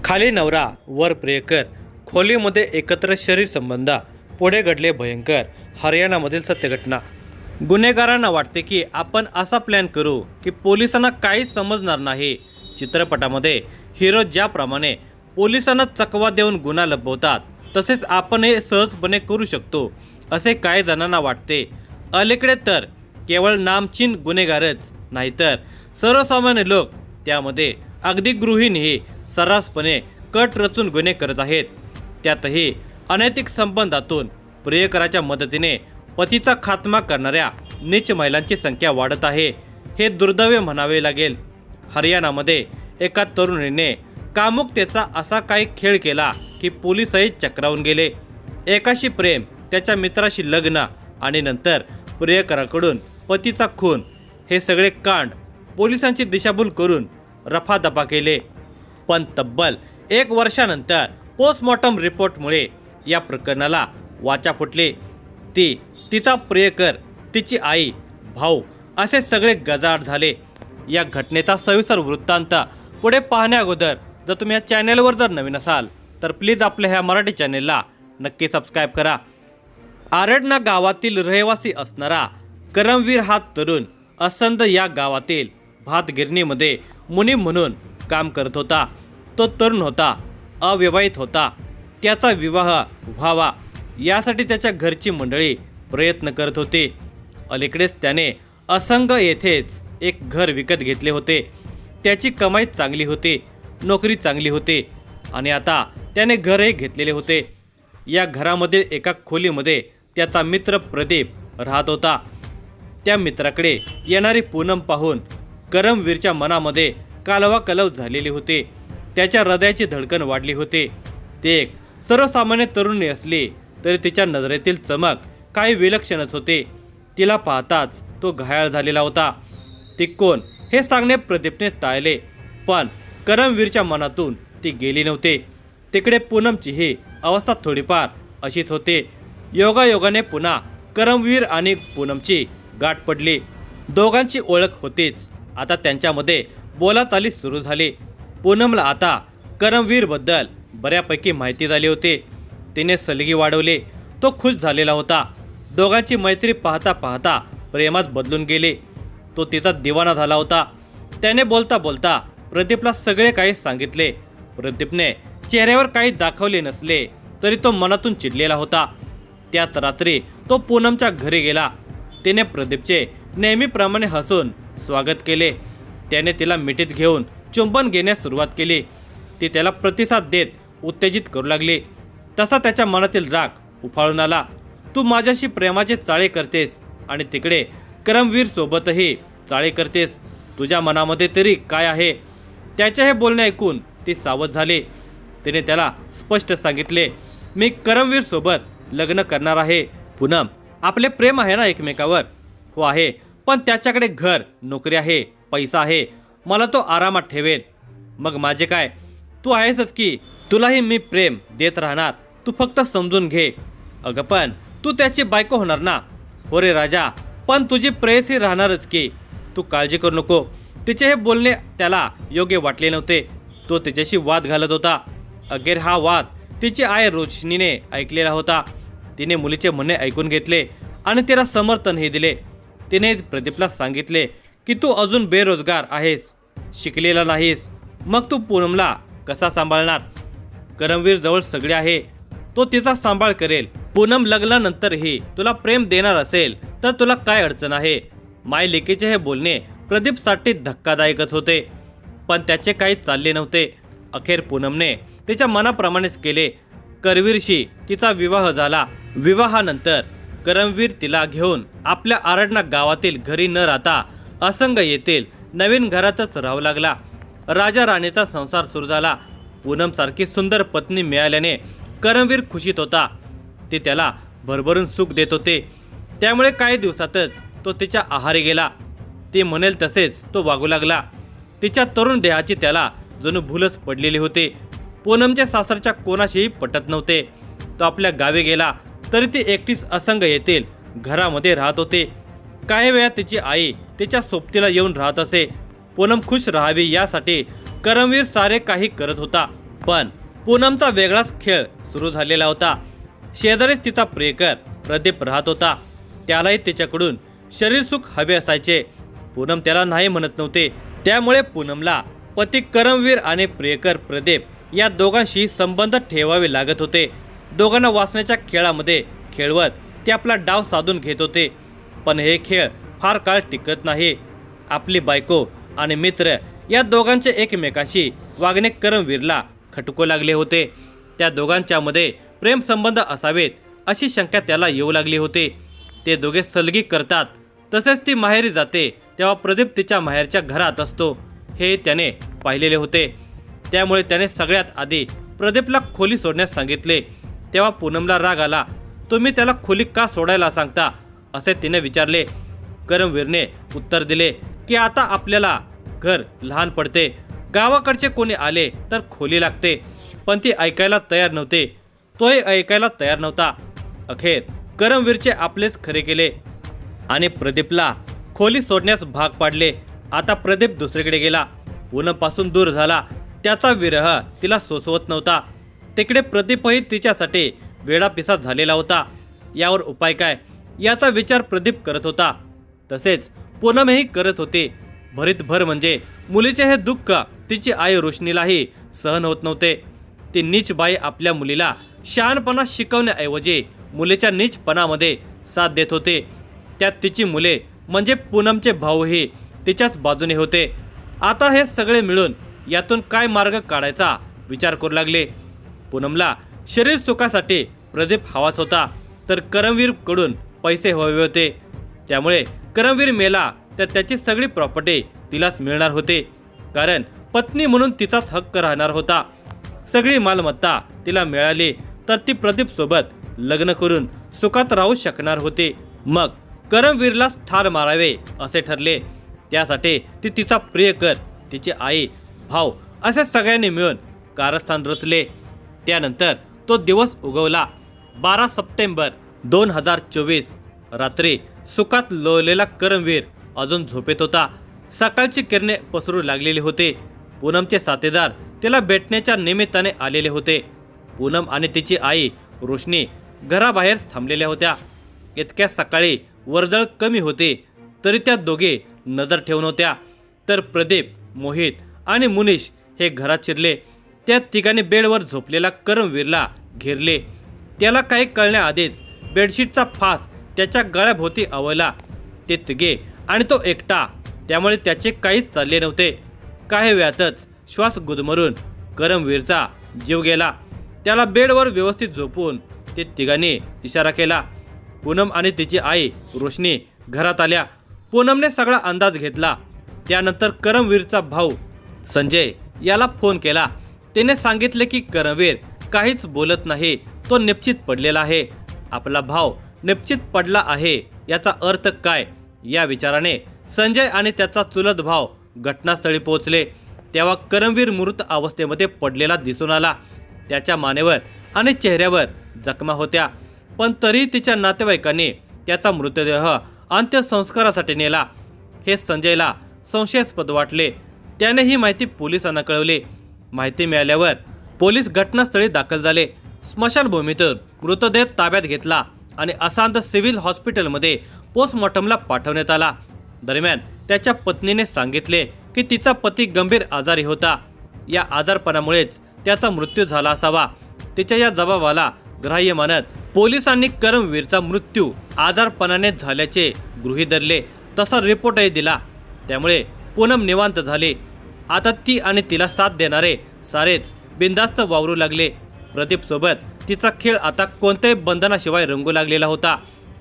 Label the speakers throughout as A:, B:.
A: खाली नवरा वर प्रियकर, खोलीमध्ये एकत्र शरीर संबंध, पुढे घडले भयंकर. हरियाणामधील सत्यघटना. गुन्हेगारांना वाटते की आपण असा प्लॅन करू की पोलिसांना काहीच समजणार नाही. चित्रपटामध्ये हिरो ज्याप्रमाणे पोलिसांना चकवा देऊन गुन्हा लपवतात तसेच आपण हे सहजपणे करू शकतो असे काही जणांना वाटते. अलीकडे तर केवळ नामचीन गुन्हेगारच नाही तर सर्वसामान्य लोक, त्यामध्ये अगदी गृहिणीही सर्रासपणे कट रचून गुन्हे करत आहेत. त्यातही अनैतिक संबंधातून प्रियकराच्या मदतीने पतीचा खात्मा करणाऱ्या नीच महिलांची संख्या वाढत आहे. हे दुर्दैव म्हणावे लागेल. हरियाणामध्ये एका तरुणीने कामुकतेचा असा काही खेळ केला की पोलिसही चक्रावून गेले. एकाशी प्रेम, त्याच्या मित्राशी लग्न आणि नंतर प्रियकराकडून पतीचा खून, हे सगळे कांड पोलिसांची दिशाभूल करून रफादफा केले. पण तब्बल 1 वर्षानंतर पोस्टमॉर्टम रिपोर्टमुळे या प्रकरणाला वाचा फुटली. तिचा प्रियकर, तिची आई, भाऊ असे सगळे गजाआड झाले. या घटनेचा सविस्तर वृत्तांत पुढे पाहण्याअगोदर जर तुम्ही या चॅनलवर जर नवीन असाल तर प्लीज आपल्या ह्या मराठी चॅनेलला नक्की सबस्क्राईब करा. आरडना गावातील रहिवासी असणारा करमवीर हा तरुण असंद या गावातील भात गिरणीमध्ये मुनीम म्हणून काम करत होता. तो तरुण होता, अविवाहित होता. त्याचा विवाह व्हावा यासाठी त्याच्या घरची मंडळी प्रयत्न करत होते. अलीकडेच त्याने असंग येथेच एक घर विकत घेतले होते. त्याची कमाई चांगली होती, नोकरी चांगली होती आणि आता त्याने घरही घेतलेले होते. या घरामधील एका खोलीमध्ये त्याचा मित्र प्रदीप राहत होता. त्या मित्राकडे येणारी पूनम पाहून करमवीरच्या मनामध्ये कालवाकलव झालेली होती. त्याच्या हृदयाची धडकन वाढली होती. ते एक सर्वसामान्य तरुणी असली तरी तिच्या नजरेतील चमक काही विलक्षणच होते. तिला पाहताच तो घायाळ झालेला होता. ती कोण हे सांगणे प्रदीपने टाळले, पण करमवीरच्या मनातून ती गेली नव्हती. तिकडे पूनमचीही अवस्था थोडीफार अशीच होती. योगायोगाने पुन्हा करमवीर आणि पूनमची गाठ पडली. दोघांची ओळख होतीच. आता त्यांच्यामध्ये बोलाचाली सुरू झाली. पूनमला आता करमवीरबद्दल बऱ्यापैकी माहिती झाली होती. तिने सलगी वाढवली. तो खुश झालेला होता. दोघांची मैत्री पाहता पाहता प्रेमात बदलून गेली. तो तिचा दिवाना झाला होता. त्याने बोलता बोलता प्रदीपला सगळे काही सांगितले. प्रदीपने चेहऱ्यावर काही दाखवले नसले तरी तो मनातून चिडलेला होता. त्याच रात्री तो पूनमच्या घरी गेला. तिने प्रदीपचे नेहमीप्रमाणे हसून स्वागत केले. त्याने तिला मिठीत घेऊन चुंबन घेण्यास सुरुवात केली. ती त्याला प्रतिसाद देत उत्तेजित करू लागली. तसा त्याच्या मनातील राग उफाळून आला. तू माझ्याशी प्रेमाचे चाळे करतेस आणि तिकडे करमवीर सोबतही चाळे करतेस. तुझ्या मनामध्ये तरी काय आहे? त्याचे हे बोलणे ऐकून ती सावध झाली. तिने त्याला स्पष्ट सांगितले, मी करमवीर सोबत लग्न करणार आहे. पूनम, आपले प्रेम आहे ना एकमेकावर? हो आहे, पण त्याच्याकडे घर, नोकरी आहे, पैसा आहे. मला तो आरामात ठेवेल. मग माझे काय? तू आहेसच की, तुलाही मी प्रेम देत राहणार. तू फक्त समजून घे. अगं पण तू त्याची बायको होणार ना? हो रे राजा, पण तुझी प्रेयसी राहणारच की. तू काळजी करू नको. तिचे हे बोलणे त्याला योग्य वाटले नव्हते. तो तिच्याशी वाद घालत होता. अखेर हा वाद तिची आई रोशनीने ऐकलेला होता. तिने मुलीचे म्हणणे ऐकून घेतले आणि तिला समर्थनही दिले. तिने प्रदीपला सांगितले की तू अजून बेरोजगार आहेस, शिकलेला नाहीस. मग तू पूनमला कसा सांभाळणार? करमवीर जवळ सगळे आहे, तो तिचा सांभाळ करेल. पूनम लग्नानंतरही तुला प्रेम देणार असेल तर तुला काय अडचण आहे? माय लेकीचे हे बोलणे प्रदीपसाठी धक्कादायकच होते, पण त्याचे काही चालले नव्हते. अखेर पूनमने तिच्या मनाप्रमाणेच केले. करवीरशी तिचा विवाह झाला. विवाहानंतर करमवीर तिला घेऊन आपल्या आरडना गावातील घरी न राहता असंग येथील नवीन घरातच राहू लागला. राजा राणीचा संसार सुरू झाला. पूनमसारखी सुंदर पत्नी मिळाल्याने करमवीर खुशीत होता. ती त्याला भरभरून सुख देत होते. त्यामुळे काही दिवसातच तो तिच्या आहारी गेला. ती म्हणेल तसेच तो वागू लागला. तिच्या तरुण देहाची त्याला जणू भूलच पडलेली होती. पूनमच्या सासरच्या कोणाशीही पटत नव्हते. तो आपल्या गावी गेला तरी ती एकटीच असंग येथील घरामध्ये राहत होते. काही वेळा तिची आई तिच्या सोबतीला येऊन राहत असे. पूनम खुश राहावी यासाठी करमवीर सारे काही करत होता. पण पूनमचा वेगळाच खेळ सुरू झालेला होता. शेजारीच तिचा प्रियकर प्रदीप राहत होता. त्यालाही तिच्याकडून शरीर सुख हवे असायचे. पूनम त्याला नाही म्हणत नव्हते. त्यामुळे पूनमला पती करमवीर आणि प्रियकर प्रदीप या दोघांशी संबंध ठेवावे लागत होते. दोघांना वासनेच्या खेळामध्ये खेळवत ते आपला डाव साधून घेत होते. पण हे खेळ फार काळ टिकत नाही. आपली बायको आणि मित्र या दोघांचे एकमेकांशी वागणे करमवीरला खटकू लागले होते. त्या दोघांच्यामध्ये प्रेम संबंध असावेत अशी शंका त्याला येऊ लागली होती. ते दोघे सलगी करतात. तसेच ती माहेरी जाते तेव्हा प्रदीप तिच्या माहेरच्या घरात असतो हे त्याने पाहिलेले होते. त्यामुळे त्याने सगळ्यात आधी प्रदीपला खोली सोडण्यास सांगितले. तेव्हा पूनमला राग आला. तुम्ही त्याला खोली का सोडायला सांगता असे तिने विचारले. करमवीरने उत्तर दिले की आता आपल्याला घर लहान पडते. गावाकडचे कोणी आले तर खोली लागते. पण ती ऐकायला तयार नव्हते. तोही ऐकायला तयार नव्हता. अखेर करमवीरचे आपलेच खरे केले आणि प्रदीपला खोली सोडण्यास भाग पाडले. आता प्रदीप दुसरीकडे गेला. पूनमपासून दूर झाला. त्याचा विरह तिला सोसवत नव्हता. तिकडे प्रदीपही तिच्यासाठी वेडापिसा झालेला होता. यावर उपाय काय याचा विचार प्रदीप करत होता. तसेच पूनमही करत होती. भरीतभर म्हणजे मुलीचे हे दुःख तिची आई रोशनीलाही सहन होत नव्हते. ती नीच बाई आपल्या मुलीला शहाणपणा शिकवण्याऐवजी मुलीच्या नीचपणामध्ये साथ देत होते. त्यात तिची मुले म्हणजे पूनमचे भाऊही तिच्याच बाजूने होते. आता हे सगळे मिळून यातून काय मार्ग काढायचा विचार करू लागले. पूनमला शरीर सुखासाठी प्रदीप हवाच होता तर करमवीरकडून पैसे हवे होते. त्यामुळे करमवीर मेला तर त्याची सगळी प्रॉपर्टी तिलाच मिळणार होती. कारण पत्नी म्हणून तिचाच हक्क राहणार होता. सगळी मालमत्ता तिला मिळाली तर ती प्रदीप सोबत लग्न करून सुखात राहू शकणार होती. मग करमवीरलाच ठार मारावे असे ठरले. त्यासाठी ती तिचा प्रियकर, तिची आई, भाऊ असे सगळ्यांनी मिळून कारस्थान रचले. त्यानंतर तो दिवस उगवला. 12 सप्टेंबर 2024 रात्री सुखात लोळलेला करमवीर अजून झोपेत होता. सकाळची किरणे पसरू लागलेली होते. पूनमचे साथीदार तिला भेटण्याच्या निमित्ताने आलेले होते. पूनम आणि तिची आई रोशनी घराबाहेर थांबलेल्या होत्या. इतक्या सकाळी वर्दळ कमी होते तरी त्या दोघे नजर ठेवून होत्या. तर प्रदीप, मोहित आणि मुनीश हे घरात शिरले. त्या तिघांनी बेडवर झोपलेला करमवीरला घेरले. त्याला काही कळण्याआधीच बेडशीटचा फास त्याच्या गळ्याभोवती आवळला. ते तिघे आणि तो एकटा. त्यामुळे त्याचे काहीच चालले नव्हते. काही वेळातच श्वास गुदमरून करमवीरचा जीव गेला. त्याला बेडवर व्यवस्थित झोपून ते तिघांनी इशारा केला. पूनम आणि तिची आई रोशनी घरात आल्या. पूनमने सगळा अंदाज घेतला. त्यानंतर करमवीरचा भाऊ संजय याला फोन केला. त्याने सांगितले की करमवीर काहीच बोलत नाही. तो निश्चित पडलेला आहे. आपला भाऊ निश्चित पडला आहे याचा अर्थ काय या विचाराने संजय आणि त्याचा चुलत भाव घटनास्थळी पोहोचले. तेव्हा करमवीर मृत अवस्थेमध्ये पडलेला दिसून आला. त्याच्या मानेवर आणि चेहऱ्यावर जखमा होत्या. पण तरी तिच्या नातेवाईकांनी त्याचा मृतदेह अंत्यसंस्कारासाठी नेला. हे संजयला संशयास्पद वाटले. त्याने ही माहिती पोलिसांना कळवली. माहिती मिळाल्यावर पोलीस घटनास्थळी दाखल झाले. स्मशानभूमीतून मृतदेह ताब्यात घेतला आणि आसांत सिव्हिल हॉस्पिटलमध्ये पोस्टमॉर्टमला पाठवण्यात आला. दरम्यान त्याच्या पत्नीने सांगितले की तिचा पती गंभीर आजारी होता. या आजारपणामुळेच त्याचा मृत्यू झाला असावा. तिच्या या जबाबाला ग्राह्य मानत पोलिसांनी करमवीरचा मृत्यू आजारपणाने झाल्याचे गृहीत धरले. तसा रिपोर्टही दिला. त्यामुळे पूनम निवांत झाली. आता ती आणि तिला साथ देणारे सारेच बिनधास्त वावरू लागले. प्रदीप सोबत तिचा खेळ आता कोणत्याही बंधनाशिवाय रंगू लागलेला होता.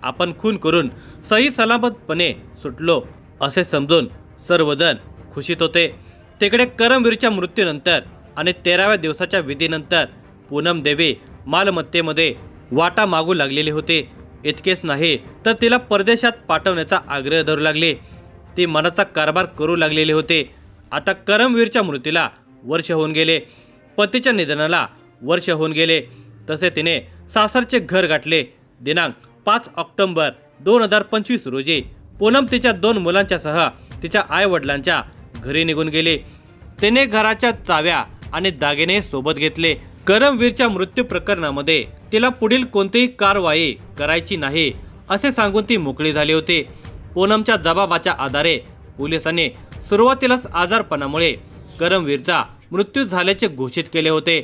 A: आपण खून करून सही सलामतपणे सुटलो असे समजून सर्वजण खुशीत होते. तिकडे करमवीरच्या मृत्यूनंतर आणि 13व्या दिवसाच्या विधीनंतर पूनम देवी मालमत्तेमध्ये वाटा मागू लागलेली होते. इतकेच नाही तर तिला परदेशात पाठवण्याचा आग्रह धरू लागले. ती मनाचा कारभार करू लागलेले होते. आता करमवीरच्या मृत्यूला वर्ष होऊन गेले. पतीच्या निधनाला वर्ष होऊन गेले. तसे तिने सासरचे घर गाठले. दिनांक 5 ऑक्टोबर 2025 रोजी पूनम तिच्या 2 मुलांच्या सह तिच्या आई वडिलांच्या घरी निघून गेली. तिने घराच्या चाव्या आणि दागिने सोबत घेतले. करमवीरच्या मृत्यू प्रकरणामध्ये तिला पुढील कोणतीही कारवाई करायची नाही असे सांगून ती मोकळी झाली होती. पूनमच्या जबाबाच्या आधारे पोलिसांनी सुरुवातीलाच आजारपणामुळे करमवीरचा मृत्यू झाल्याचे घोषित केले होते.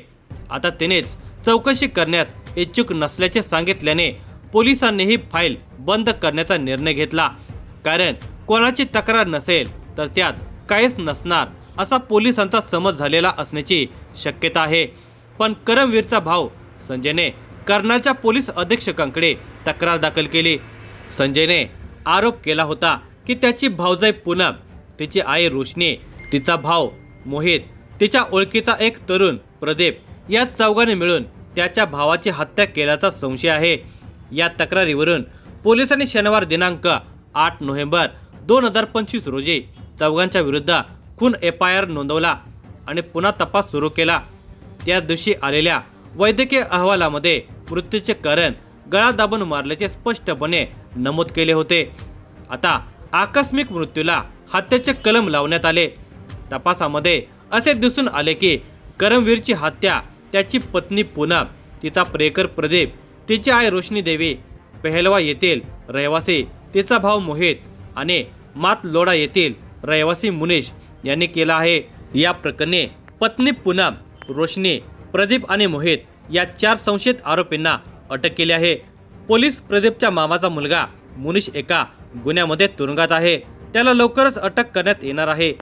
A: आता तिनेच चौकशी करण्यास इच्छुक नसल्याचे सांगितल्याने पोलिसांनी ही फाईल बंद करण्याचा निर्णय घेतला. कारण कोणाची तक्रार नसेल तर त्यात काहीच नसणार असा पोलिसांचा समज झालेला असण्याची शक्यता आहे. पण करमवीरचा भाऊ संजयने कर्नालच्या पोलीस अधीक्षकांकडे तक्रार दाखल केली. संजयने आरोप केला होता की त्याची भाऊजाई पूनम, तिची आई रोशनी, तिचा भाऊ मोहित, तिच्या ओळखीचा एक तरुण प्रदीप या चौघांनी मिळून त्याच्या भावाची हत्या केल्याचा संशय आहे. या तक्रारीवरून पोलिसांनी शनिवार दिनांक 8 नोव्हेंबर 2025 रोजी चौघांच्या विरुद्ध खून FIR नोंदवला आणि पुन्हा तपास सुरू केला. त्या दिवशी आलेल्या वैद्यकीय अहवालामध्ये मृत्यूचे कारण गळा दाबून मारल्याचे स्पष्टपणे नमूद केले होते. आता आकस्मिक मृत्यूला हत्येचे कलम लावण्यात आले. तपासामध्ये असे दिसून आले की करमवीरची हत्या त्याची पत्नी पूनम, तिचा प्रियकर प्रदीप, तिची आई रोशनी देवी, पेहलवा येथील रहिवासी तिचा भाऊ मोहित आणि मातलोडा येथील रहिवासी मुनीश यांनी केला आहे. या प्रकरणी पत्नी पूनम, रोशनी, प्रदीप आणि मोहित या 4 संशयित आरोपींना अटक केली आहे. पोलीस प्रदीपच्या मामाचा मुलगा मुनीश एका गुन्ह्यामध्ये तुरुंगात आहे. त्याला लवकरच अटक करण्यात येणार आहे.